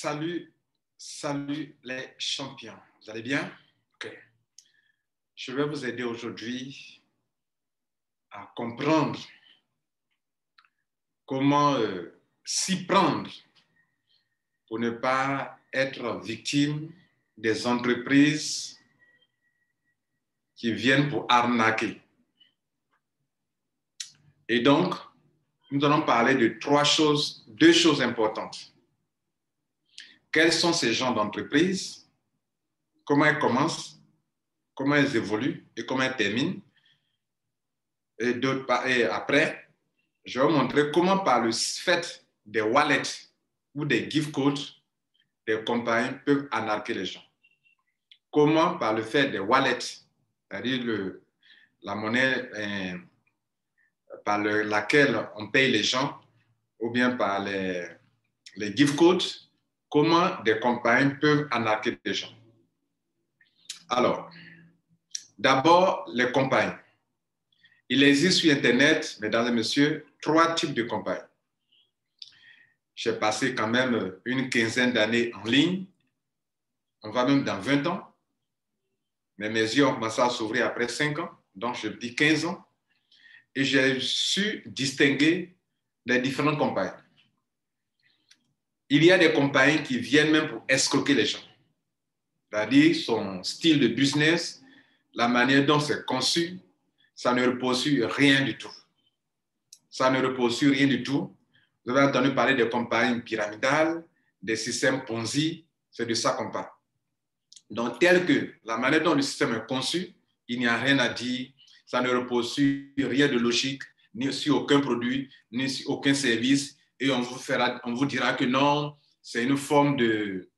Salut, salut les champions. Vous allez bien? Ok. Je vais vous aider aujourd'hui à comprendre comment s'y prendre pour ne pas être victime des entreprises qui viennent pour arnaquer. Et donc, nous allons parler de deux choses importantes. Quels sont ces genres d'entreprises? Comment elles commencent? Comment elles évoluent et comment elles terminent? Et après, je vais vous montrer comment par le fait des wallets ou des gift codes, des compagnies peuvent arnaquer les gens. Comment par le fait des wallets, c'est-à-dire la monnaie par laquelle on paye les gens, ou bien par les gift codes, comment des compagnies peuvent arnaquer les gens. Alors, d'abord, les compagnies. Il existe sur Internet, mesdames et messieurs, 3 types de compagnies. J'ai passé quand même une quinzaine d'années en ligne. On va même dans 20 ans. Mais mes yeux ont commencé à s'ouvrir après 5 ans. Donc, je dis 15 ans. Et j'ai su distinguer les différentes compagnies. Il y a des compagnies qui viennent même pour escroquer les gens. C'est-à-dire son style de business, la manière dont c'est conçu, ça ne repose sur rien du tout. Ça ne repose sur rien du tout. Vous avez entendu parler des compagnies pyramidales, des systèmes Ponzi, c'est de ça qu'on parle. Donc, tel que la manière dont le système est conçu, il n'y a rien à dire, ça ne repose sur rien de logique, ni sur aucun produit, ni sur aucun service, et on vous dira que non, c'est une forme de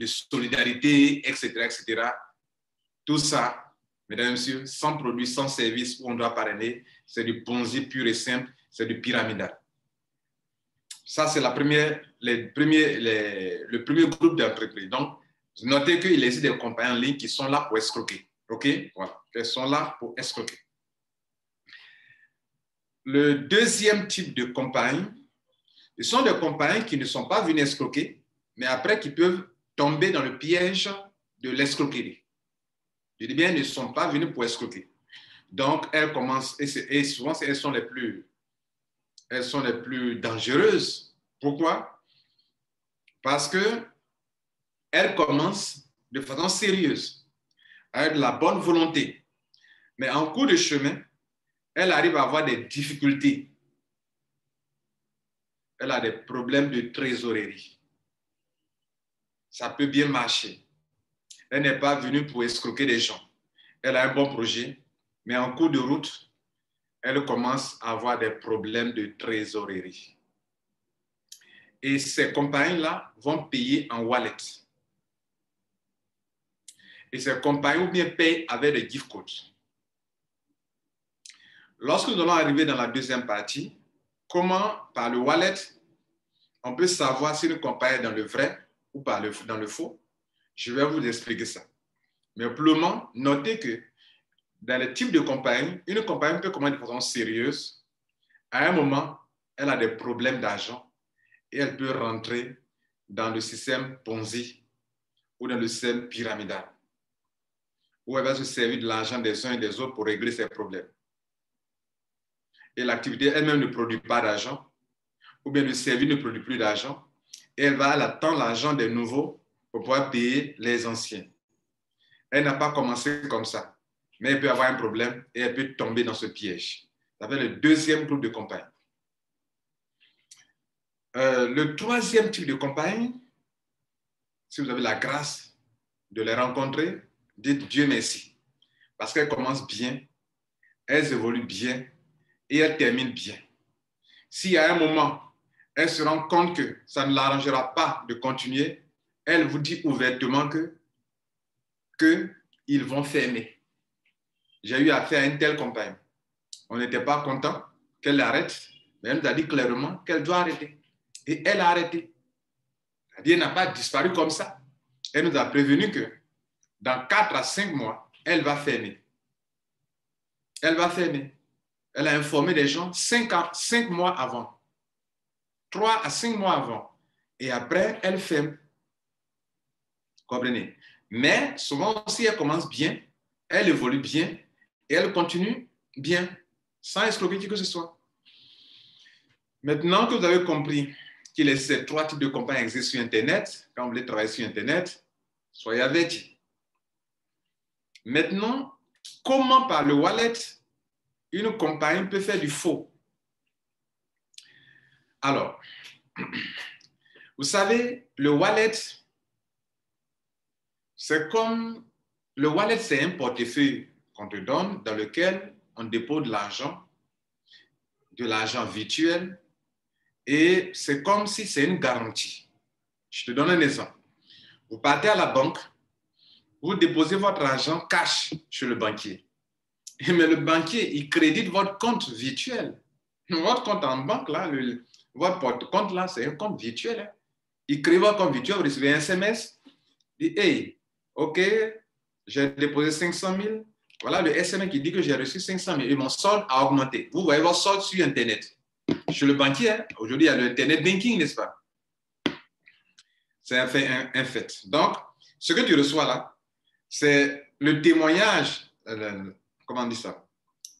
solidarité, etc., etc. Tout ça, mesdames et messieurs, sans produit, sans service, où on doit parrainer, c'est du Ponzi pur et simple, c'est du pyramidal. Ça, c'est le premier groupe d'entreprises. Donc, notez qu'il existe des compagnies en ligne qui sont là pour escroquer. OK? Voilà. Elles sont là pour escroquer. Le deuxième type de compagnie, ce sont des compagnies qui ne sont pas venues escroquer, mais après qui peuvent tomber dans le piège de l'escroquerie. Je dis bien, elles ne sont pas venues pour escroquer. Donc, elles commencent, et souvent, elles sont les plus dangereuses. Pourquoi? Parce qu'elles commencent de façon sérieuse, avec de la bonne volonté. Mais en cours de chemin, elles arrivent à avoir des difficultés. Elle a des problèmes de trésorerie. Ça peut bien marcher. Elle n'est pas venue pour escroquer les gens. Elle a un bon projet, mais en cours de route, elle commence à avoir des problèmes de trésorerie. Et ces compagnies-là vont payer en wallet. Et ces compagnies ou bien payent avec des gift codes. Lorsque nous allons arriver dans la deuxième partie, comment, par le wallet, on peut savoir si une compagnie est dans le vrai ou dans le faux, je vais vous expliquer ça. Mais pour le moment, notez que dans les types de compagnies, une compagnie peut commencer de façon sérieuse. À un moment, elle a des problèmes d'argent et elle peut rentrer dans le système Ponzi ou dans le système pyramidal, où elle va se servir de l'argent des uns et des autres pour régler ses problèmes. Et l'activité elle-même ne produit pas d'argent, ou bien le service ne produit plus d'argent, et elle va attendre l'argent des nouveaux pour pouvoir payer les anciens. Elle n'a pas commencé comme ça, mais elle peut avoir un problème et elle peut tomber dans ce piège. Ça fait le deuxième groupe de compagnies. Le troisième type de compagnie, si vous avez la grâce de les rencontrer, dites Dieu merci. Parce qu'elles commencent bien, elles évoluent bien et elles terminent bien. Si à un moment, elle se rend compte que ça ne l'arrangera pas de continuer, elle vous dit ouvertement qu'ils vont fermer. J'ai eu affaire à une telle compagnie. On n'était pas content qu'elle arrête, mais elle nous a dit clairement qu'elle doit arrêter. Et elle a arrêté. Elle n'a pas disparu comme ça. Elle nous a prévenu que dans 4 à 5 mois, elle va fermer. Elle va fermer. Elle a informé les gens 5 mois avant. 3 à 5 mois avant. et après, elle ferme. Comprenez? Mais souvent aussi, elle commence bien, elle évolue bien et elle continue bien, sans escroquer qui que ce soit. Maintenant que vous avez compris que ces 3 types de compagnies existent sur Internet, quand vous voulez travailler sur Internet, soyez avertis. Maintenant, comment par le wallet, une compagnie peut faire du faux? Alors, vous savez, le wallet, c'est un portefeuille qu'on te donne dans lequel on dépose de l'argent virtuel, et c'est comme si c'est une garantie. Je te donne un exemple. Vous partez à la banque, vous déposez votre argent cash chez le banquier. Mais le banquier, il crédite votre compte virtuel. Votre compte en banque, là, votre compte, là, c'est un compte virtuel. Hein. Il crée votre compte virtuel, vous recevez un SMS, il dit, hey, OK, j'ai déposé 500 000. Voilà le SMS qui dit que j'ai reçu 500 000 et mon solde a augmenté. Vous voyez votre solde sur Internet. Chez le banquier, hein, aujourd'hui, il y a le Internet banking, n'est-ce pas? C'est un fait. Donc, ce que tu reçois là, c'est le témoignage, comment on dit ça?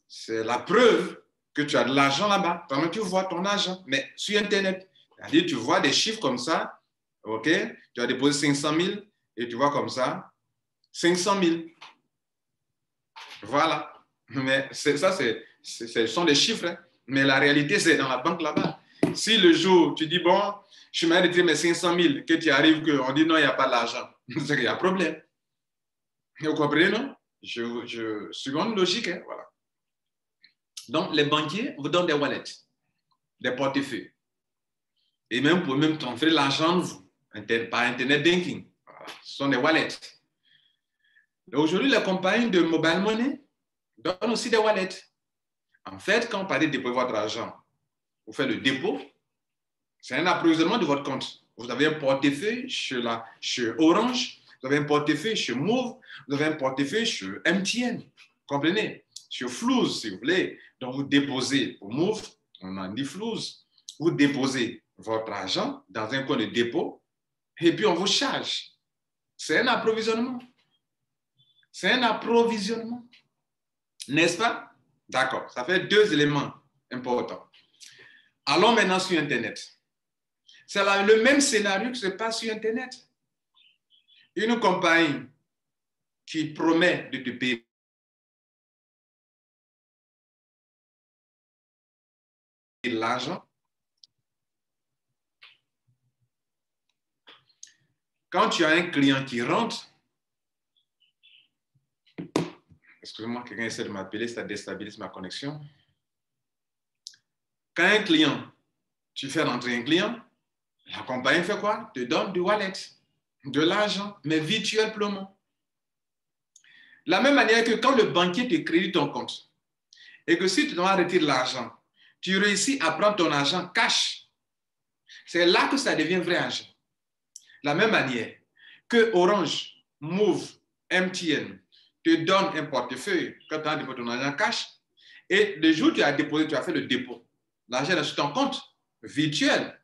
C'est la preuve que tu as de l'argent là-bas. Pendant que tu vois ton argent, mais sur Internet. C'est-à-dire, tu vois des chiffres comme ça, OK? Tu as déposé 500 000 et tu vois comme ça, 500 000. Voilà. Mais ce sont des chiffres, hein. Mais la réalité, c'est dans la banque là-bas. Si le jour, tu dis, bon, je m'ai retiré mes 500 000, que tu arrives, qu'on dit non, il n'y a pas d'argent, c'est qu'il y a un problème. Vous comprenez, non? Suivant une logique, hein, voilà. Donc, les banquiers vous donnent des wallets, des portefeuilles. Et même, vous pouvez même transférer l'argent par Internet banking. Voilà. Ce sont des wallets. Aujourd'hui, les compagnies de mobile money donnent aussi des wallets. En fait, quand vous parlez de déposer votre argent, vous faites le dépôt, c'est un approvisionnement de votre compte. Vous avez un portefeuille chez Orange, vous avez un portefeuille chez Move, vous avez un portefeuille chez MTN. Vous comprenez? Sur Flouz, si vous voulez. Donc, vous déposez pour Move, on en dit Flouz, vous déposez votre argent dans un coin de dépôt et puis on vous charge. C'est un approvisionnement. C'est un approvisionnement. N'est-ce pas? D'accord. Ça fait 2 éléments importants. Allons maintenant sur Internet. C'est le même scénario qui se passe sur Internet. Une compagnie qui promet de te payer de l'argent. Quand tu as un client qui rentre, excusez-moi, quelqu'un essaie de m'appeler, ça déstabilise ma connexion. Quand un client, tu fais rentrer un client, la compagnie fait quoi? Te donne du wallet, de l'argent, mais virtuellement. La même manière que quand le banquier te crédite ton compte, et que si tu dois retirer l'argent, tu réussis à prendre ton argent cash, c'est là que ça devient vrai argent. La même manière que Orange, Move, MTN te donne un portefeuille quand tu as déposé ton argent cash, et le jour où tu as déposé, tu as fait le dépôt. L'argent est sur ton compte virtuel.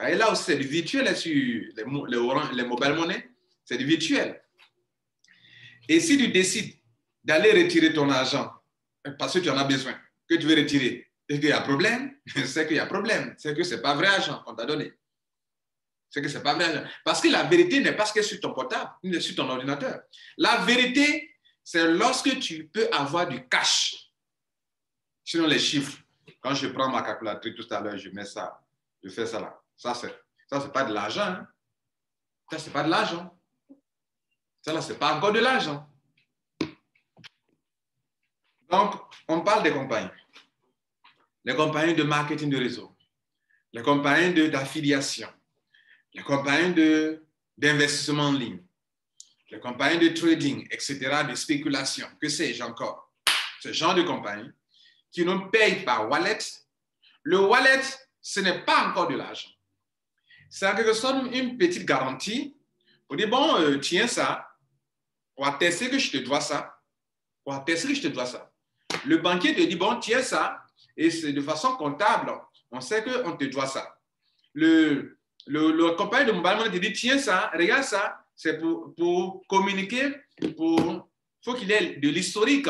Et là aussi, c'est du virtuel sur les mobile money, c'est du virtuel. Et si tu décides d'aller retirer ton argent parce que tu en as besoin, que tu veux retirer, et qu'il y a problème, c'est qu'il y a problème. C'est que ce n'est pas vrai argent qu'on t'a donné. C'est que ce n'est pas vrai argent. Parce que la vérité n'est pas ce qui est sur ton portable, ni sur ton ordinateur. La vérité, c'est lorsque tu peux avoir du cash. Sinon, les chiffres, quand je prends ma calculatrice tout à l'heure, je mets ça, je fais ça là. Ça, c'est pas de l'argent. Hein. Ça, c'est pas de l'argent. Ça, là, c'est pas encore de l'argent. Donc, on parle des compagnies. Les compagnies de marketing de réseau, les compagnies d'affiliation, les compagnies d'investissement en ligne, les compagnies de trading, etc., de spéculation, que sais-je encore. Ce genre de compagnies qui nous payent par wallet. Le wallet, ce n'est pas encore de l'argent. C'est en quelque sorte une petite garantie pour dire, bon, tiens ça, on va tester que je te dois ça. On va tester que je te dois ça. Le banquier te dit, bon, tiens ça, et c'est de façon comptable, on sait qu'on te doit ça. Le Le compagnie de mobile money te dit, tiens ça, regarde ça, c'est pour communiquer, il faut qu'il y ait de l'historique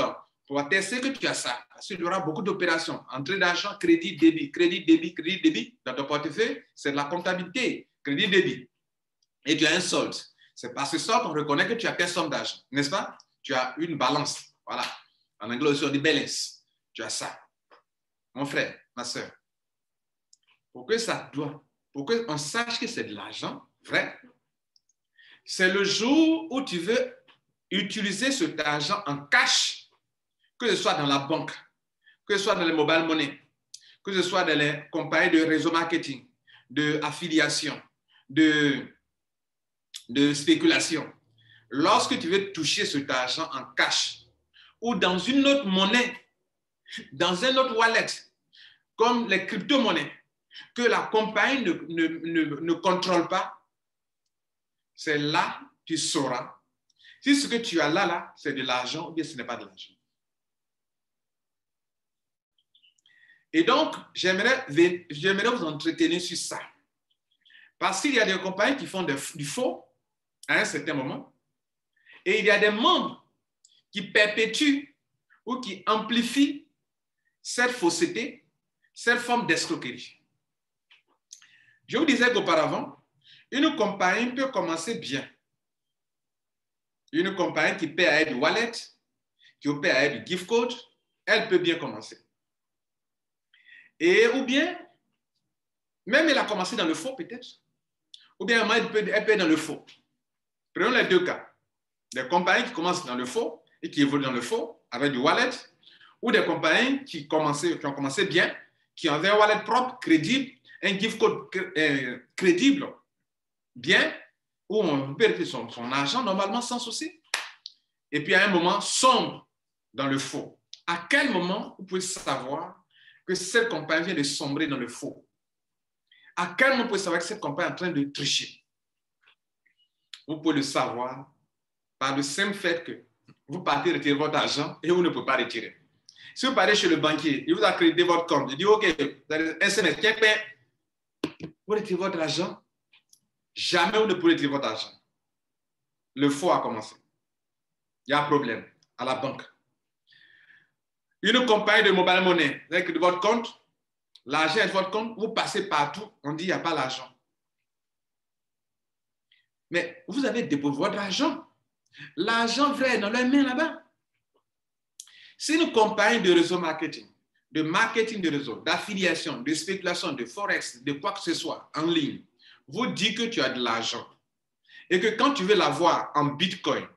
pour attester que tu as ça. Parce qu'il y aura beaucoup d'opérations, entrée d'argent, crédit, débit, crédit, débit, crédit, débit. Dans ton portefeuille, c'est de la comptabilité, crédit, débit. Et tu as un solde. C'est par ce solde qu'on reconnaît que tu as quelle somme d'argent, n'est-ce pas? Tu as une balance. Voilà. En anglais aussi, on dit balance. Tu as ça. Mon frère, ma soeur, pour qu'on sache que c'est de l'argent vrai, c'est le jour où tu veux utiliser cet argent en cash, que ce soit dans la banque, que ce soit dans les mobile money, que ce soit dans les compagnies de réseau marketing, d'affiliation, de spéculation. Lorsque tu veux toucher cet argent en cash ou dans une autre monnaie, dans un autre wallet, comme les crypto-monnaies, que la compagnie ne contrôle pas, c'est là que tu sauras si ce que tu as là, c'est de l'argent ou bien ce n'est pas de l'argent. Et donc, j'aimerais vous entretenir sur ça. Parce qu'il y a des compagnies qui font du faux à un certain moment, et il y a des membres qui perpétuent ou qui amplifient cette fausseté, cette forme d'escroquerie. Je vous disais qu'auparavant, une compagnie peut commencer bien. Une compagnie qui paie avec du wallet, qui paie avec du gift code, elle peut bien commencer. Et ou bien, même elle a commencé dans le faux peut-être, ou bien elle peut être dans le faux. Prenons les deux cas. Des compagnies qui commencent dans le faux et qui évoluent dans le faux avec du wallet, ou des compagnies qui ont commencé bien, qui avaient un wallet propre, crédible, un gift code crédible, bien, où on peut retirer son argent normalement sans souci. Et puis à un moment, sombre dans le faux. À quel moment vous pouvez savoir que cette compagnie vient de sombrer dans le faux? À quel moment vous pouvez savoir que cette compagnie est en train de tricher? Vous pouvez le savoir par le simple fait que vous partez retirer votre argent et vous ne pouvez pas retirer. Si vous partez chez le banquier, il vous a crédité votre compte, il dit OK, vous avez un semestre, vous retirez votre argent, jamais vous ne pouvez retirer votre argent. Le faux a commencé. Il y a un problème à la banque. Une compagnie de mobile money, avec votre compte, l'argent est de votre compte, vous passez partout, on dit qu'il n'y a pas l'argent. Mais vous avez déposé votre argent. L'argent vrai est dans leurs mains là-bas. Si une compagnie de réseau marketing de réseau, d'affiliation, de spéculation, de forex, de quoi que ce soit en ligne, vous dit que tu as de l'argent et que quand tu veux l'avoir en bitcoin,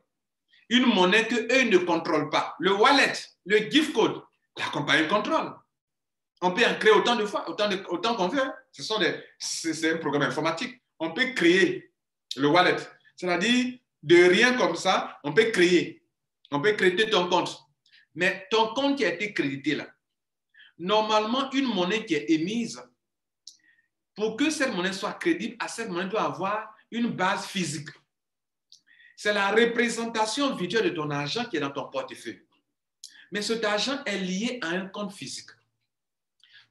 une monnaie qu'eux ne contrôlent pas, le wallet, le gift code, la compagnie contrôle. On peut en créer autant de fois, autant qu'on veut. C'est un programme informatique. On peut créer le wallet. C'est-à-dire, de rien comme ça, on peut créer. On peut créditer ton compte. Mais ton compte qui a été crédité là, normalement, une monnaie qui est émise, pour que cette monnaie soit crédible, à cette monnaie doit avoir une base physique. C'est la représentation virtuelle de ton argent qui est dans ton portefeuille. Mais cet argent est lié à un compte physique.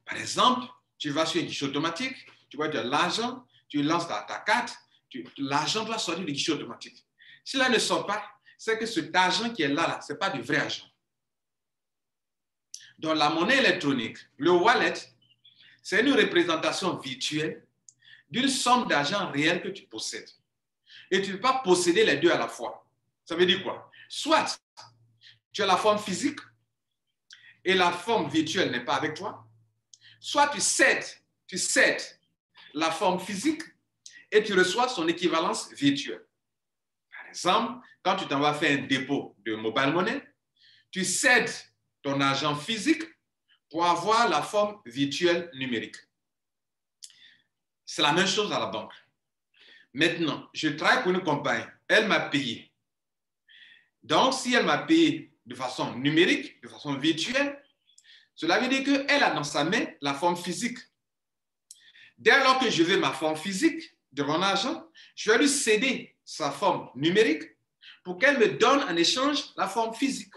Par exemple, tu vas sur un guichet automatique, tu vois de l'argent, tu lances ta carte, l'argent doit sortir du guichet automatique. Si là ne sort pas, c'est que cet argent qui est là, ce n'est pas du vrai argent. Donc la monnaie électronique, le wallet, c'est une représentation virtuelle d'une somme d'argent réelle que tu possèdes. Et tu ne peux pas posséder les deux à la fois. Ça veut dire quoi? Soit tu as la forme physique et la forme virtuelle n'est pas avec toi, soit tu cèdes la forme physique et tu reçois son équivalence virtuelle. Par exemple, quand tu t'en vas faire un dépôt de mobile money, tu cèdes ton argent physique pour avoir la forme virtuelle numérique. C'est la même chose à la banque. Maintenant, je travaille pour une compagnie, elle m'a payé. Donc, si elle m'a payé de façon numérique, de façon virtuelle, cela veut dire qu'elle a dans sa main la forme physique. Dès lors que je veux ma forme physique de mon argent, je vais lui céder sa forme numérique pour qu'elle me donne en échange la forme physique,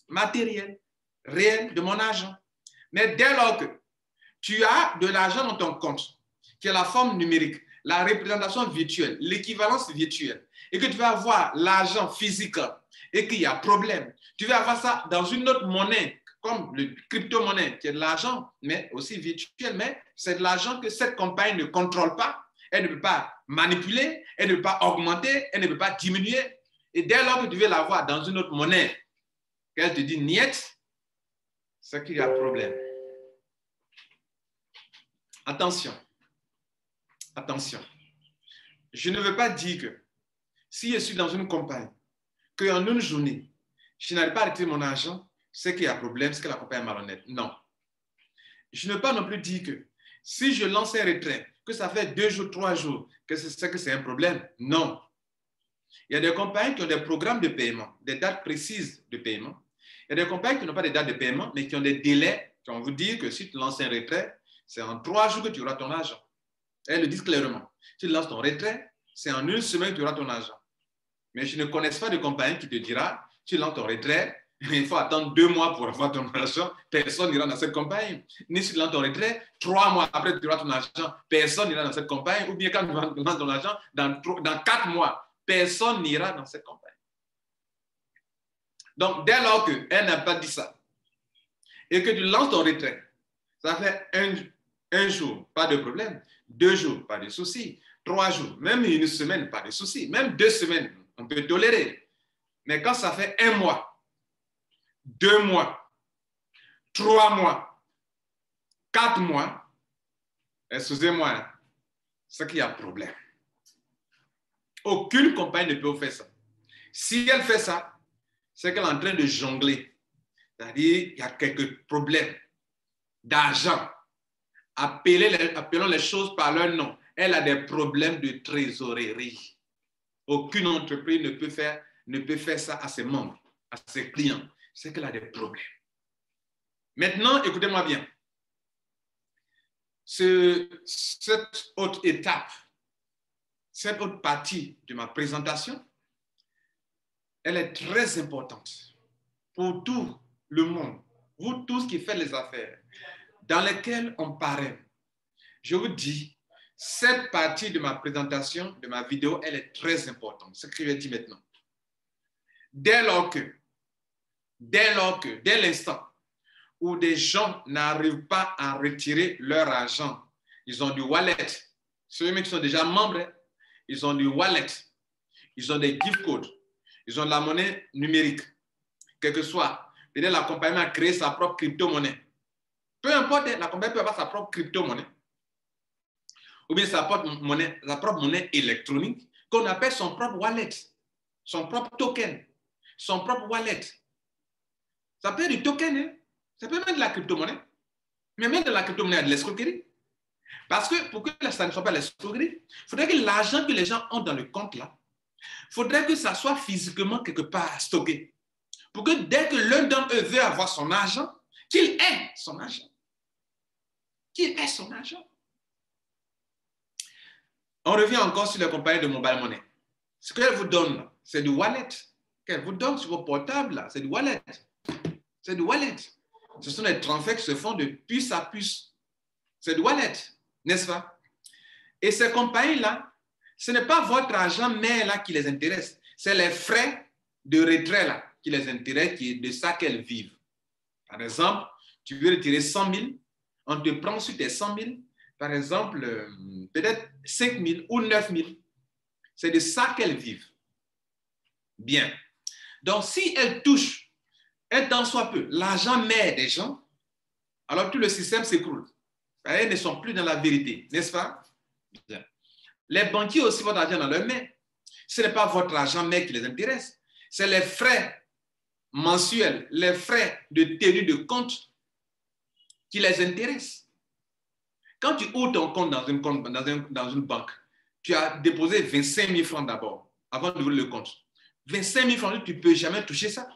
matérielle, réelle de mon argent. Mais dès lors que tu as de l'argent dans ton compte, qui est la forme numérique, la représentation virtuelle, l'équivalence virtuelle, et que tu vas avoir l'argent physique et qu'il y a problème, tu vas avoir ça dans une autre monnaie, comme le crypto-monnaie, qui est de l'argent, mais aussi virtuel, mais c'est de l'argent que cette compagnie ne contrôle pas, elle ne peut pas manipuler, elle ne peut pas augmenter, elle ne peut pas diminuer. Et dès lors que tu veux l'avoir dans une autre monnaie, qu'elle te dit niet, c'est qu'il y a problème. Attention, attention. Je ne veux pas dire que si je suis dans une compagnie, qu'en une journée, je n'arrive pas à retirer mon argent, c'est qu'il y a problème, c'est que la compagnie est malhonnête. Non. Je ne veux pas non plus dire que si je lance un retrait, que ça fait 2 jours, 3 jours, que c'est un problème. Non. Il y a des compagnies qui ont des programmes de paiement, des dates précises de paiement. Il y a des compagnies qui n'ont pas de dates de paiement, mais qui ont des délais, qui vont vous dire que si tu lances un retrait, c'est en 3 jours que tu auras ton argent. Elles le disent clairement. Si tu lances ton retrait, c'est en 1 semaine que tu auras ton argent. Mais je ne connais pas de compagnie qui te dira, tu lances ton retrait, il faut attendre 2 mois pour avoir ton argent. Personne n'ira dans cette compagnie. Ni si tu lances ton retrait, 3 mois après tu auras ton argent. Personne n'ira dans cette compagnie. Ou bien quand tu lances ton argent, dans 4 mois, personne n'ira dans cette compagnie. Donc, dès lors qu'elle n'a pas dit ça, et que tu lances ton retrait, ça fait un jour, pas de problème. 2 jours, pas de souci. 3 jours, même 1 semaine, pas de souci. Même 2 semaines, on peut tolérer. Mais quand ça fait 1 mois, 2 mois, 3 mois, 4 mois, excusez-moi, c'est qu'il y a problème. Aucune compagnie ne peut faire ça. Si elle fait ça, c'est qu'elle est en train de jongler. C'est-à-dire qu'il y a quelques problèmes d'argent. Appelons les choses par leur nom. Elle a des problèmes de trésorerie. Aucune entreprise ne peut faire ça à ses membres, à ses clients. C'est qu'elle a des problèmes. Maintenant, écoutez-moi bien. Cette autre étape, cette autre partie de ma présentation, elle est très importante pour tout le monde, vous tous qui faites les affaires, dans lesquelles on parraine. Je vous dis, cette partie de ma présentation, de ma vidéo, elle est très importante. C'est ce que je vais dire maintenant. Dès l'instant où des gens n'arrivent pas à retirer leur argent, ils ont du wallet. Ceux qui sont déjà membres, ils ont du wallet. Ils ont des gift codes. Ils ont de la monnaie numérique. Quel que soit. Peut-être la compagnie a créé sa propre crypto-monnaie. Peu importe, la compagnie peut avoir sa propre crypto-monnaie. Ou bien sa propre monnaie électronique qu'on appelle son propre wallet, son propre token, son propre wallet. Ça peut être du token, hein? Ça peut être même de la crypto-monnaie. Mais même de la crypto-monnaie, il y a de l'escroquerie. Parce que pour que ça ne soit pas l'escroquerie, il faudrait que l'argent que les gens ont dans le compte là, il faudrait que ça soit physiquement quelque part stocké. Pour que dès que l'un d'entre eux veut avoir son argent, qu'il ait son argent. Qu'il ait son argent. On revient encore sur les compagnies de mobile money. Ce qu'elles vous donnent, c'est du wallet. Qu'elles vous donnent sur vos portables, c'est du wallet. C'est du wallet. Ce sont des transferts qui se font de puce à puce. C'est du wallet, n'est-ce pas? Et ces compagnies-là, ce n'est pas votre argent mère là qui les intéresse. C'est les frais de retrait là qui les intéressent, qui est de ça qu'elles vivent. Par exemple, tu veux retirer 100 000, on te prend sur tes 100 000, par exemple, peut-être 5 000 ou 9 000. C'est de ça qu'elles vivent. Bien. Donc, si elles touchent, un tant soit peu, l'argent mère des gens, alors tout le système s'écroule. Elles ne sont plus dans la vérité, n'est-ce pas? Bien. Les banquiers ont aussi votre argent dans leurs mains. Ce n'est pas votre argent mère qui les intéresse. C'est les frais mensuels, les frais de tenue de compte qui les intéressent. Quand tu ouvres ton compte dans une banque, tu as déposé 25 000 francs d'abord, avant d'ouvrir le compte. 25 000 francs, tu ne peux jamais toucher ça.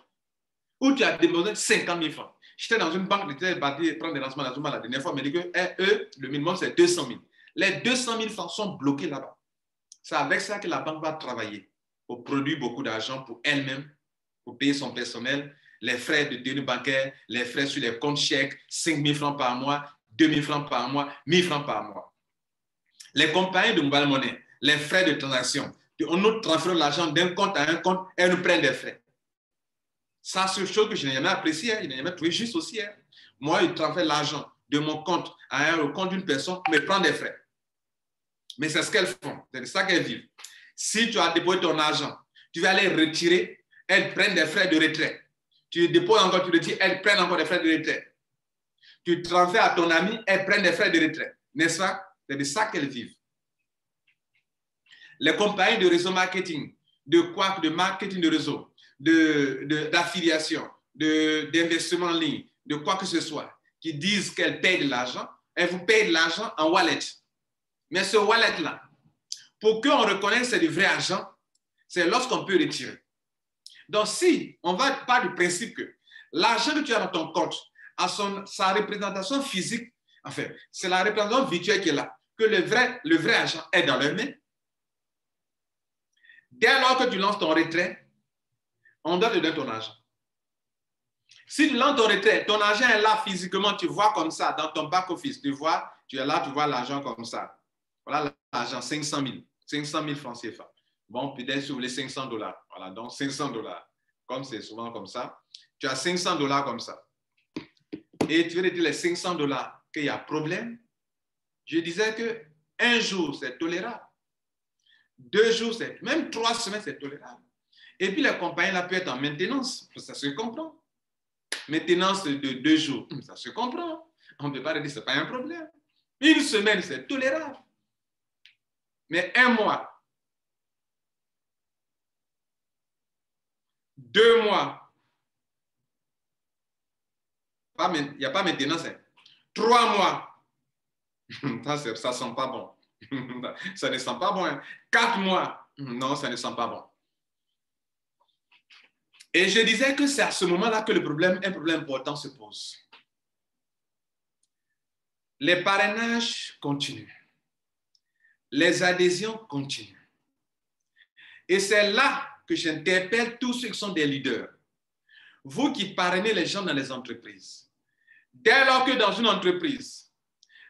Ou tu as déposé 50 000 francs. J'étais dans une banque, j'étais parti prendre des lancements la dernière fois, mais dit que eux, le minimum, c'est 200 000. Les 200 000 francs sont bloqués là-bas. C'est avec ça que la banque va travailler pour produire beaucoup d'argent pour elle-même, pour payer son personnel, les frais de tenue bancaire, les frais sur les comptes chèques, 5 000 francs par mois, 2 000 francs par mois, 1 000 francs par mois. Les compagnies de nouvelle monnaie, les frais de transaction, on nous transfère l'argent d'un compte à un compte et nous prennent des frais. Ça, c'est une chose que je n'ai jamais appréciée, je n'ai jamais trouvé juste aussi. Moi, je transfère l'argent de mon compte à un compte d'une personne, mais prend des frais. Mais c'est ce qu'elles font, c'est de ça qu'elles vivent. Si tu as déposé ton argent, tu vas aller retirer, elles prennent des frais de retrait. Tu déposes encore, tu retires, elles prennent encore des frais de retrait. Tu transfères à ton ami, elles prennent des frais de retrait. N'est-ce pas? C'est de ça qu'elles vivent. Les compagnies de réseau marketing, de marketing de réseau, d'affiliation, d'investissement en ligne, de quoi que ce soit, qui disent qu'elles payent de l'argent, elles vous payent de l'argent en wallet. Mais ce wallet-là, pour qu'on reconnaisse que c'est du vrai argent, c'est lorsqu'on peut retirer. Donc, si on va pas du principe que l'argent que tu as dans ton compte a sa représentation physique, enfin, c'est la représentation virtuelle qui est là, que le vrai argent est dans leurs mains. Dès lors que tu lances ton retrait, on doit te donner ton argent. Si tu lances ton retrait, ton argent est là physiquement, tu vois comme ça, dans ton back-office, tu es là, tu vois l'argent comme ça. Voilà l'argent, 500 000 francs CFA. Bon, peut-être si vous voulez 500 $. Voilà, donc 500 $. Comme c'est souvent comme ça. Tu as 500 $ comme ça. Et tu veux dire les 500 $ qu'il y a problème. Je disais que un jour, c'est tolérable. 2 jours, même 3 semaines, c'est tolérable. Et puis, les compagnies là peuvent être en maintenance. Ça se comprend. Maintenance de 2 jours, ça se comprend. On ne peut pas dire que ce n'est pas un problème. 1 semaine, c'est tolérable. Mais 1 mois, 2 mois, il n'y a pas maintenance. 3 mois, ça ne sent pas bon. Ça ne sent pas bon. 4 mois, non, ça ne sent pas bon. Et je disais que c'est à ce moment-là que un problème important se pose. Les parrainages continuent. Les adhésions continuent. Et c'est là que j'interpelle tous ceux qui sont des leaders. Vous qui parrainez les gens dans les entreprises. Dès lors que dans une entreprise,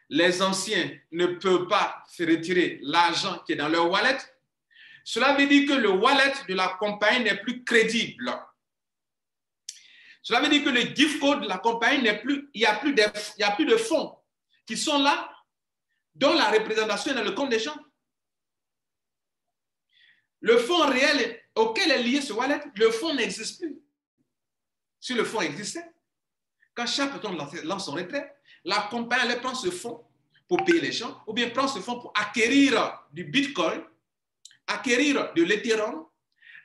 les anciens ne peuvent pas se retirer l'argent qui est dans leur wallet, cela veut dire que le wallet de la compagnie n'est plus crédible. Cela veut dire que le gift code de la compagnie n'est plus, il n'y a plus de fonds qui sont là, dont la représentation est dans le compte des gens. Le fonds réel auquel est lié ce wallet, le fonds n'existe plus. Si le fonds existait, quand chaque personne lance son retrait, la compagnie elle prend ce fonds pour payer les gens, ou bien prend ce fonds pour acquérir du Bitcoin, acquérir de l'Ethereum,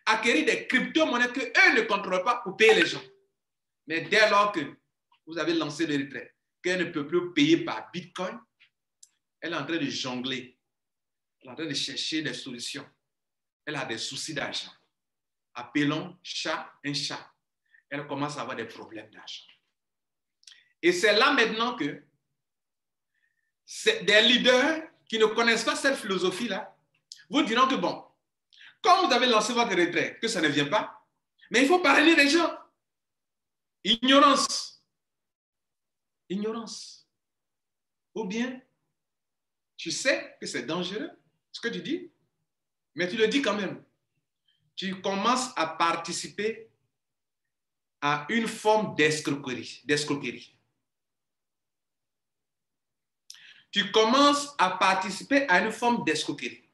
acquérir des crypto-monnaies qu'eux ne contrôlent pas pour payer les gens. Mais dès lors que vous avez lancé le retrait, qu'elle ne peut plus payer par Bitcoin, elle est en train de jongler, elle est en train de chercher des solutions. Elle a des soucis d'argent. Appelons chat un chat. Elle commence à avoir des problèmes d'argent. Et c'est là maintenant que des leaders qui ne connaissent pas cette philosophie-là vous diront que bon, quand vous avez lancé votre retrait, que ça ne vient pas, mais il faut parrainer les gens. Ignorance. Ignorance. Ou bien, tu sais que c'est dangereux, ce que tu dis, mais tu le dis quand même. Tu commences à participer à une forme d'escroquerie. Tu commences à participer à une forme d'escroquerie.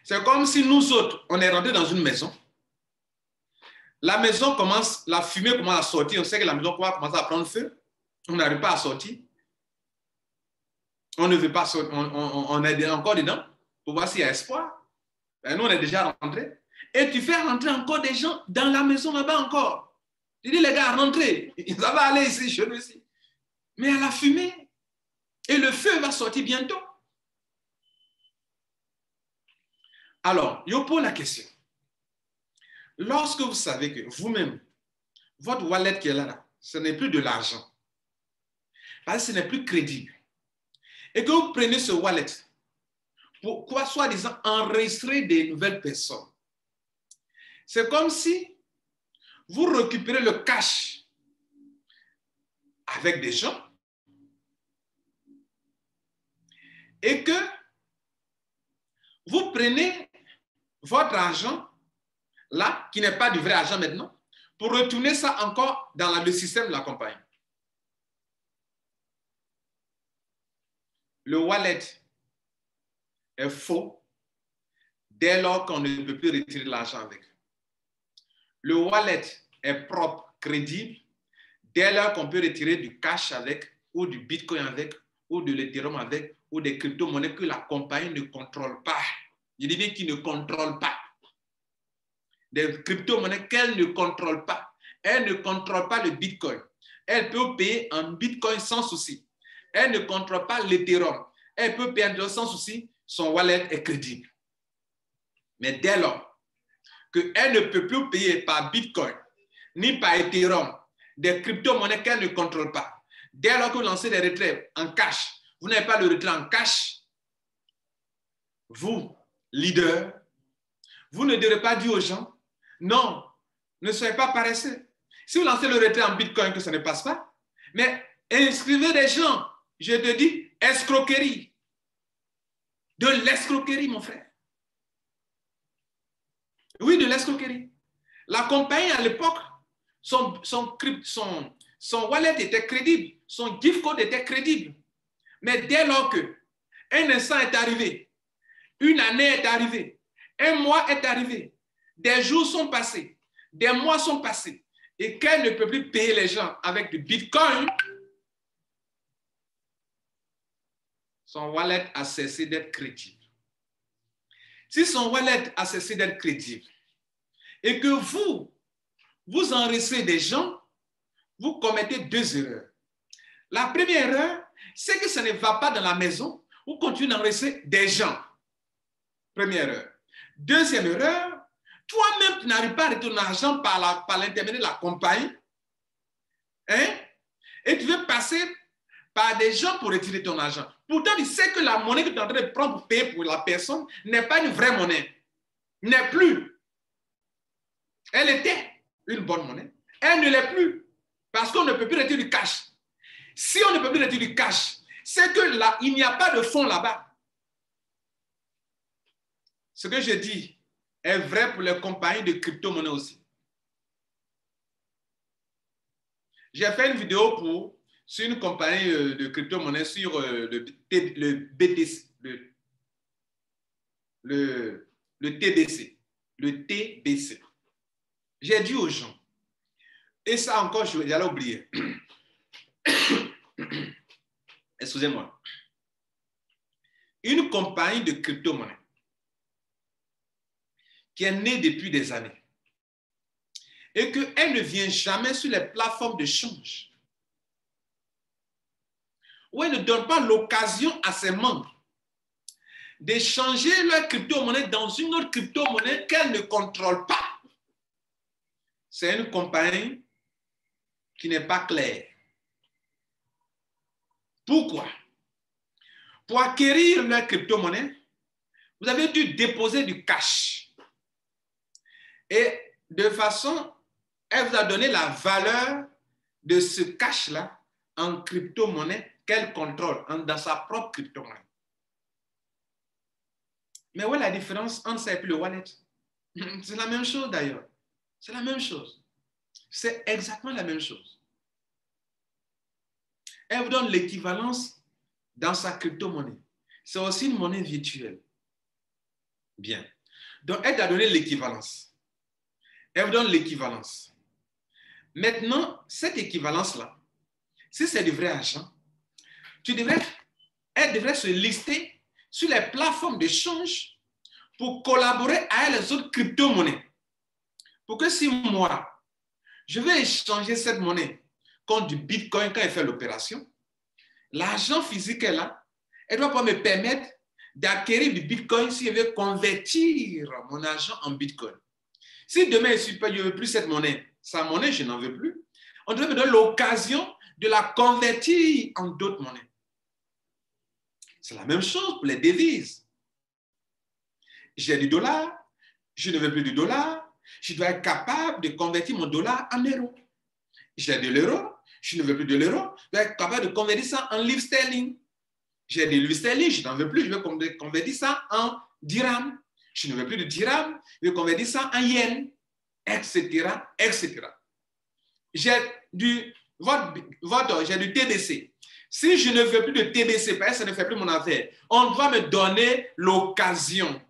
C'est comme si nous autres, on est rentrés dans une maison. La maison commence, la fumée commence à sortir. On sait que la maison commence à prendre feu. On n'arrive pas à sortir. On ne veut pas sortir. On est encore dedans pour voir s'il y a espoir. Ben, nous, on est déjà rentrés. Et tu fais rentrer encore des gens dans la maison là-bas encore. Tu dis, les gars, rentrez. Ça va aller ici, chez nous ici. Mais il y a la fumée. Et le feu va sortir bientôt. Alors, je pose la question. Lorsque vous savez que vous-même, votre wallet qui est là, ce n'est plus de l'argent, parce que ce n'est plus crédible, et que vous prenez ce wallet pour quoi, soi-disant, enregistrer des nouvelles personnes, c'est comme si vous récupérez le cash avec des gens et que vous prenez votre argent, là, qui n'est pas du vrai argent maintenant, pour retourner ça encore dans le système de la compagnie. Le wallet est faux dès lors qu'on ne peut plus retirer l'argent avec. Le wallet est propre, crédible, dès lors qu'on peut retirer du cash avec, ou du bitcoin avec, ou de l'Ethereum avec, ou des crypto-monnaies que la compagnie ne contrôle pas. Je dis bien qu'ils ne contrôlent pas. Des crypto-monnaies qu'elle ne contrôle pas. Elle ne contrôle pas le bitcoin. Elle peut payer en bitcoin sans souci. Elle ne contrôle pas l'Ethereum. Elle peut payer sans souci. Son wallet est crédible. Mais dès lors qu'elle ne peut plus payer par bitcoin ni par Ethereum des crypto-monnaies qu'elle ne contrôle pas, dès lors que vous lancez des retraits en cash, vous n'avez pas le retrait en cash, vous, leader, vous ne devrez pas dire aux gens, non, ne soyez pas paresseux. Si vous lancez le retrait en bitcoin que ça ne passe pas, mais inscrivez des gens, je te dis, escroquerie. De l'escroquerie, mon frère. Oui, de l'escroquerie. La compagnie, à l'époque, son wallet était crédible, son gift code était crédible. Mais dès lors que un instant est arrivé, une année est arrivée, un mois est arrivé, des jours sont passés, des mois sont passés, et qu'elle ne peut plus payer les gens avec du bitcoin, son wallet a cessé d'être crédible. Si son wallet a cessé d'être crédible et que vous enregistrez des gens, vous commettez deux erreurs. La première erreur, c'est que ça ne va pas dans la maison, vous continuez d'enregistrer des gens. Première erreur. Deuxième erreur, toi-même, tu n'arrives pas à retirer ton argent par l'intermédiaire de la compagnie, hein? Et tu veux passer par des gens pour retirer ton argent. Pourtant, tu sais que la monnaie que tu es en train de prendre pour payer pour la personne n'est pas une vraie monnaie. N'est plus. Elle était une bonne monnaie. Elle ne l'est plus. Parce qu'on ne peut plus retirer du cash. Si on ne peut plus retirer du cash, c'est que là, il n'y a pas de fonds là-bas. Ce que je dis est vrai pour les compagnies de crypto-monnaies aussi. J'ai fait une vidéo sur une compagnie de crypto-monnaie sur le BTC, le TBC. Le TBC. J'ai dit aux gens, et ça encore, j'allais oublier. Excusez-moi. Une compagnie de crypto-monnaie qui est née depuis des années et qu'elle ne vient jamais sur les plateformes de change, où elle ne donne pas l'occasion à ses membres d'échanger leur crypto-monnaie dans une autre crypto-monnaie qu'elle ne contrôle pas. C'est une compagnie qui n'est pas claire. Pourquoi? Pour acquérir leur crypto-monnaie, vous avez dû déposer du cash. Et de façon, elle vous a donné la valeur de ce cash-là en crypto-monnaie qu'elle contrôle, dans sa propre crypto-monnaie. Mais où est la différence entre ça et le wallet? C'est la même chose d'ailleurs. C'est la même chose. C'est exactement la même chose. Elle vous donne l'équivalence dans sa crypto-monnaie. C'est aussi une monnaie virtuelle. Bien. Donc, elle t'a donné l'équivalence. Elle vous donne l'équivalence. Maintenant, cette équivalence-là, si c'est du vrai argent, elle devrait se lister sur les plateformes d'échange pour collaborer avec les autres crypto-monnaies. Pour que si moi, je vais échanger cette monnaie contre du bitcoin quand elle fait l'opération, l'argent physique est là, elle doit pas me permettre d'acquérir du bitcoin si je veux convertir mon argent en bitcoin. Si demain je ne veux plus cette monnaie, sa monnaie, je n'en veux plus, on devrait me donner l'occasion de la convertir en d'autres monnaies. C'est la même chose pour les devises. J'ai du dollar, je ne veux plus du dollar, je dois être capable de convertir mon dollar en euro. J'ai de l'euro, je ne veux plus de l'euro, je dois être capable de convertir ça en livre sterling. J'ai des louis sterling, je n'en veux plus, je vais convertir ça en dirham. Je ne veux plus de dirham, je vais convertir ça en yen, etc., etc. J'ai du TBC. Si je ne veux plus de TBC, parce que ça ne fait plus mon affaire, on doit me donner l'occasion,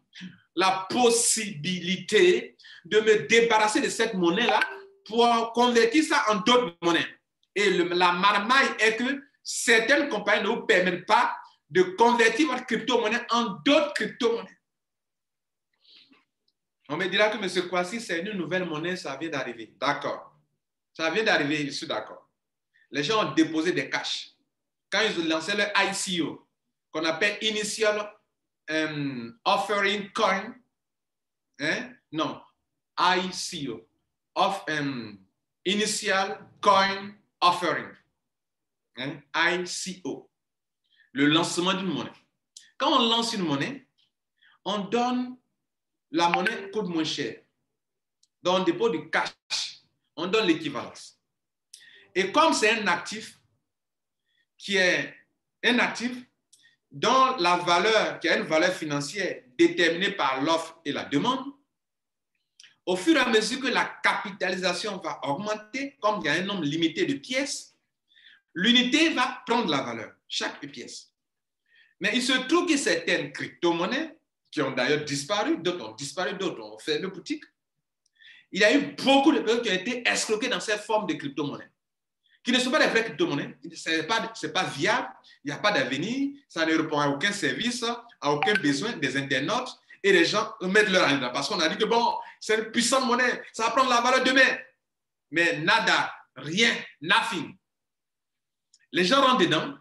la possibilité de me débarrasser de cette monnaie-là pour convertir ça en d'autres monnaies. Et la marmaille est que certaines compagnies ne vous permettent pas de convertir votre crypto-monnaie en d'autres crypto-monnaies. On me dira que M. Kwasi, c'est une nouvelle monnaie, ça vient d'arriver. D'accord. Ça vient d'arriver, je suis d'accord. Les gens ont déposé des cash. Quand ils ont lancé leur ICO, qu'on appelle Initial Offering Coin, non, ICO, Initial Coin Offering, ICO, le lancement d'une monnaie. Quand on lance une monnaie, on donne la monnaie coûte moins cher. Dans le dépôt de cash, on donne l'équivalence. Et comme c'est un actif qui est un actif dont la valeur, qui a une valeur financière déterminée par l'offre et la demande, au fur et à mesure que la capitalisation va augmenter, comme il y a un nombre limité de pièces, l'unité va prendre la valeur, chaque pièce. Mais il se trouve que certaines crypto-monnaies, qui ont d'ailleurs disparu, d'autres ont fait de boutiques, il y a eu beaucoup de personnes qui ont été escroquées dans cette forme de crypto-monnaies, qui ne sont pas des vraies crypto-monnaies, ce n'est pas viable, il n'y a pas d'avenir, ça ne répond à aucun service, à aucun besoin des internautes, et les gens mettent leur argent parce qu'on a dit que bon, c'est une puissante monnaie, ça va prendre la valeur demain. Mais nada, rien, nothing. Les gens rentrent dedans,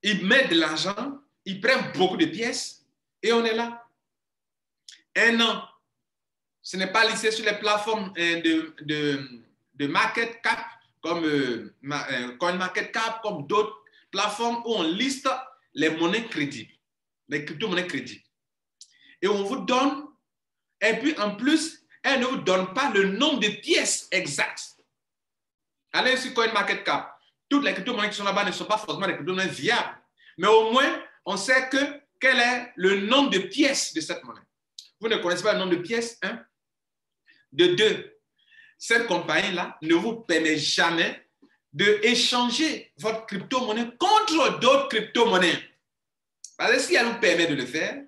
ils mettent de l'argent, ils prennent beaucoup de pièces, et on est là. Un an, ce n'est pas listé sur les plateformes de market cap, comme CoinMarketCap, comme d'autres plateformes où on liste les monnaies crédibles, les crypto-monnaies crédibles. Et on vous donne, et puis en plus, elle ne vous donne pas le nombre de pièces exactes. Allez sur CoinMarketCap. Toutes les crypto-monnaies qui sont là-bas ne sont pas forcément des crypto-monnaies viables. Mais au moins, on sait quel est le nombre de pièces de cette monnaie. Vous ne connaissez pas le nombre de pièces, hein? De deux, cette compagnie-là ne vous permet jamais d'échanger votre crypto-monnaie contre d'autres crypto-monnaies. Parce que si elle vous permet de le faire,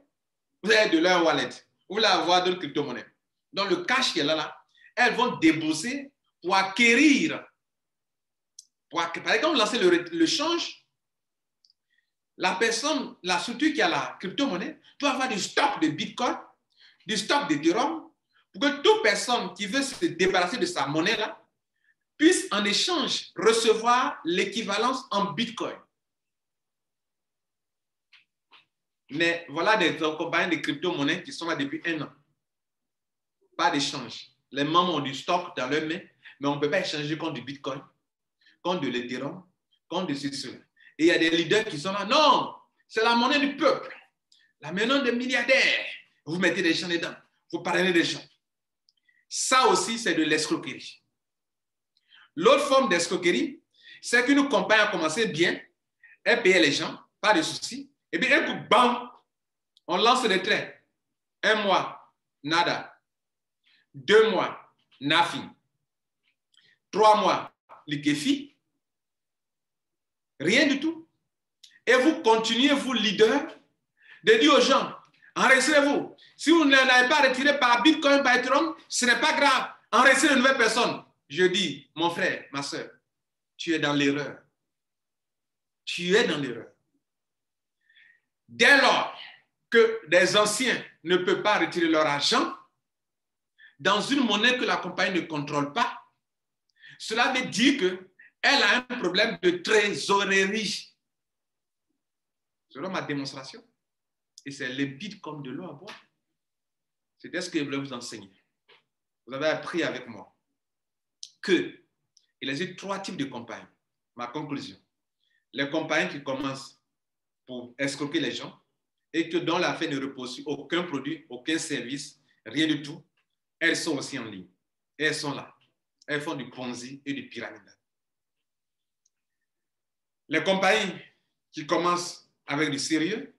vous avez de leur wallet, vous voulez avoir d'autres crypto-monnaies. Donc, le cash qui est là, elles vont débourser pour acquérir. Par exemple, quand vous lancez le change, la personne, la structure qui a la crypto-monnaie doit avoir du stock de Bitcoin, du stock d'Ethereum, pour que toute personne qui veut se débarrasser de sa monnaie-là puisse en échange recevoir l'équivalence en Bitcoin. Mais voilà des compagnies de crypto-monnaies qui sont là depuis 1 an. Pas d'échange. Les membres ont du stock dans leurs mains, mais on ne peut pas échanger contre du Bitcoin, contre de l'Ethereum, contre de ceci. Et il y a des leaders qui sont là. Non, c'est la monnaie du peuple. La monnaie des milliardaires. Vous mettez des gens dedans. Vous parlez des gens. Ça aussi, c'est de l'escroquerie. L'autre forme d'escroquerie, c'est qu'une compagnie a commencé bien, elle payait les gens, pas de soucis, et puis un coup, bam, on lance le train. 1 mois, nada. 2 mois, nothing. 3 mois, liquéfi. Rien du tout. Et vous continuez, vous leaders, de dire aux gens, enregistrez-vous. Si vous n'avez pas retiré par Bitcoin, par Ethereum, ce n'est pas grave. Enregistrez une nouvelle personne. Je dis, mon frère, ma soeur, tu es dans l'erreur. Tu es dans l'erreur. Dès lors que des anciens ne peuvent pas retirer leur argent dans une monnaie que la compagnie ne contrôle pas, cela veut dire qu'elle a un problème de trésorerie. Selon ma démonstration, et c'est limpide comme de l'eau à boire. C'était ce que je voulais vous enseigner. Vous avez appris avec moi qu'il existe 3 types de compagnies. Ma conclusion. Les compagnies qui commencent pour escroquer les gens et que dont l'affaire ne repose sur aucun produit, aucun service, rien du tout, elles sont aussi en ligne. Et elles sont là. Elles font du Ponzi et du pyramidal. Les compagnies qui commencent avec du sérieux,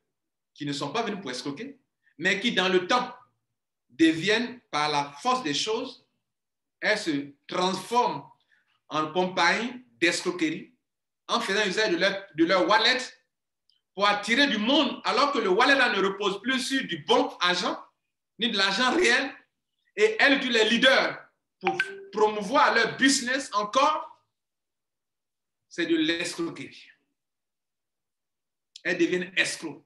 qui ne sont pas venus pour escroquer, mais qui, dans le temps, deviennent, par la force des choses, elles se transforment en compagnie d'escroquerie, en faisant usage de leur wallet pour attirer du monde, alors que le wallet là, ne repose plus sur du bon argent, ni de l'argent réel, et elles utilisent les leaders pour promouvoir leur business encore, c'est de l'escroquerie. Elles deviennent escrocs.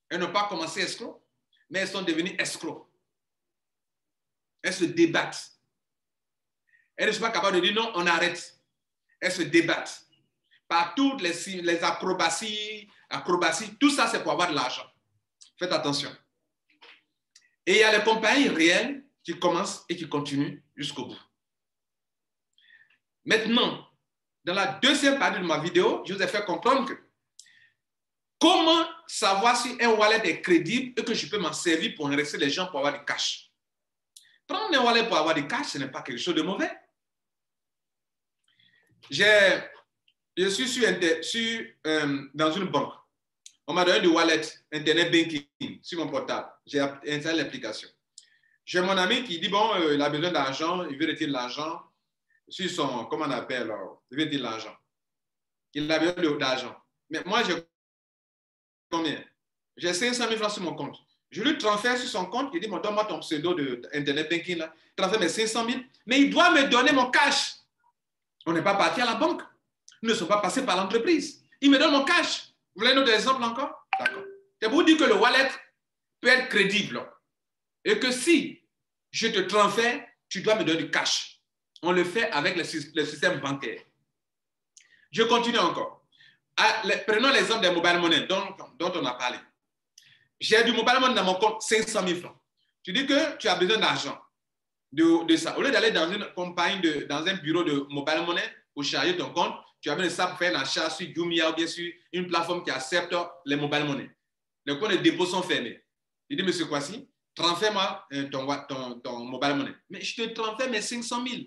Elles n'ont pas commencé escrocs, mais elles sont devenues escrocs. Elles se débattent. Elles ne sont pas capables de dire non, on arrête. Elles se débattent. Par toutes les acrobaties, tout ça, c'est pour avoir de l'argent. Faites attention. Et il y a les compagnies réelles qui commencent et qui continuent jusqu'au bout. Maintenant, dans la deuxième partie de ma vidéo, je vous ai fait comprendre que comment savoir si un wallet est crédible et que je peux m'en servir pour intéresser les gens pour avoir du cash. Prendre un wallet pour avoir du cash, ce n'est pas quelque chose de mauvais. Je suis dans une banque. On m'a donné du wallet, Internet Banking, sur mon portable. J'ai installé l'application. J'ai mon ami qui dit, bon, il a besoin d'argent, il veut retirer l'argent sur son, comment on appelle, il veut retirer l'argent. Il a besoin d'argent. Mais moi, j'ai combien? J'ai 500 000 francs sur mon compte. Je lui transfère sur son compte, il dit, bon, donne-moi ton pseudo de Internet Banking, là. Transfère mes 500 000, mais il doit me donner mon cash. On n'est pas parti à la banque. Nous ne sommes pas passés par l'entreprise. Il me donne mon cash. Vous voulez un autre exemple encore? D'accord. C'est pour vous dire que le wallet peut être crédible. Et que si je te transfère, tu dois me donner du cash. On le fait avec le système bancaire. Je continue encore. Prenons l'exemple des mobile money dont on a parlé. J'ai du mobile money dans mon compte, 500 000 francs. Tu dis que tu as besoin d'argent de ça. Au lieu d'aller dans une compagnie, dans un bureau de mobile money pour charger ton compte, tu as besoin de ça pour faire un achat sur Jumia ou bien sur une plateforme qui accepte les mobile money. Les comptes de dépôt sont fermés. Il dit, monsieur Kwasi, transfère-moi ton mobile money. Mais je te transfère mes 500 000.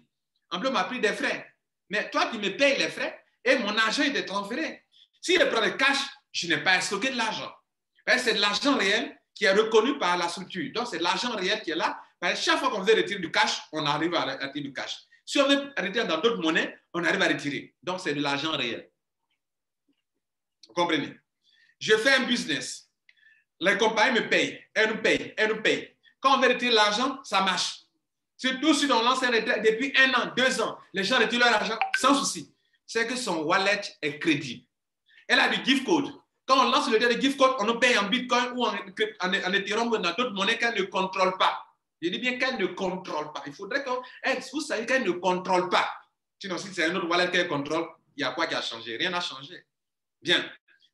En plus, on m'a pris des frais. Mais toi, tu me payes les frais et mon argent est transféré. Si je prends le cash, je n'ai pas escroqué de l'argent. C'est de l'argent réel qui est reconnu par la structure. Donc, c'est de l'argent réel qui est là. Chaque fois qu'on veut retirer du cash, on arrive à retirer du cash. Si on veut retirer dans d'autres monnaies, on arrive à retirer. Donc, c'est de l'argent réel. Vous comprenez? Je fais un business. Les compagnies me payent. Elles nous payent. Quand on veut retirer l'argent, ça marche. Surtout si on lance un retrait depuis 1 an, 2 ans, les gens retirent leur argent sans souci. C'est que son wallet est crédible. Elle a du gift code. Quand on lance le gift code, on nous paye en bitcoin ou en Ethereum ou dans d'autres monnaies qu'elle ne contrôle pas. Je dis bien qu'elle ne contrôle pas. Il faudrait que vous sachiez qu'elle ne contrôle pas. Sinon, si c'est un autre wallet qu'elle contrôle, il y a quoi qui a changé? Rien n'a changé. Bien.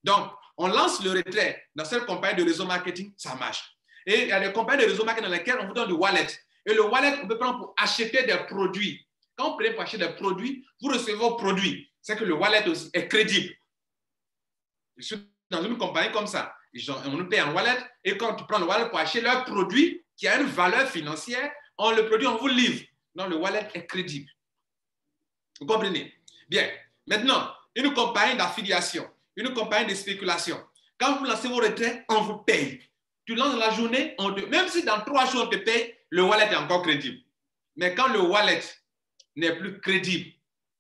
Donc, on lance le retrait dans cette compagnie de réseau marketing, ça marche. Et il y a des compagnies de réseau marketing dans lesquelles on vous donne du wallet. Et le wallet, on peut prendre pour acheter des produits. Quand vous prenez pour acheter des produits, vous recevez vos produits. C'est que le wallet aussi est crédible. Je suis dans une compagnie comme ça. On nous paye en wallet. Et quand tu prends le wallet pour acheter leur produit qui a une valeur financière, on vous livre. Donc, le wallet est crédible. Vous comprenez? Bien. Maintenant, une compagnie d'affiliation, une compagnie de spéculation. Quand vous lancez vos retraits, on vous paye. Tu lances la journée, même si dans 3 jours on te paye, le wallet est encore crédible. Mais quand le wallet n'est plus crédible,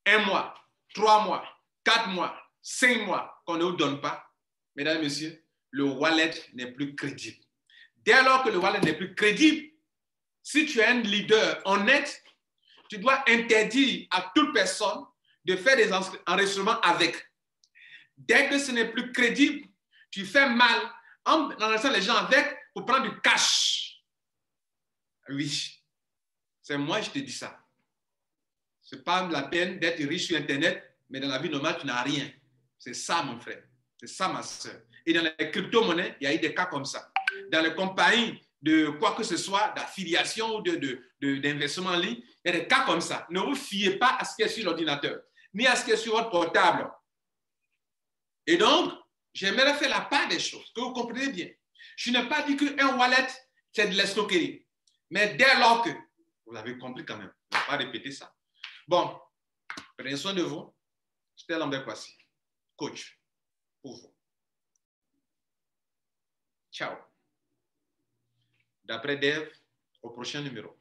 1 mois, 3 mois, 4 mois, 5 mois, qu'on ne vous donne pas, mesdames et messieurs, le wallet n'est plus crédible. Dès lors que le wallet n'est plus crédible, si tu es un leader honnête, tu dois interdire à toute personne de faire des enregistrements avec. Dès que ce n'est plus crédible, tu fais mal en enregistrant les gens avec pour prendre du cash. Oui, c'est moi, je te dis ça. Ce n'est pas la peine d'être riche sur Internet, mais dans la vie normale, tu n'as rien. C'est ça, mon frère. C'est ça, ma soeur. Et dans les crypto-monnaies, il y a eu des cas comme ça. Dans les compagnies de quoi que ce soit, d'affiliation ou d'investissement en ligne, il y a des cas comme ça. Ne vous fiez pas à ce qui est sur l'ordinateur, ni à ce qui est sur votre portable. Et donc, j'aimerais faire la part des choses, que vous comprenez bien. Je n'ai pas dit qu'un wallet, c'est de l'escroquerie. Mais dès lors que, vous l'avez compris quand même, je ne vais pas répéter ça. Bon, prenez soin de vous. C'était Lambert Kwasi, coach pour vous. Ciao. D'après Dave, au prochain numéro.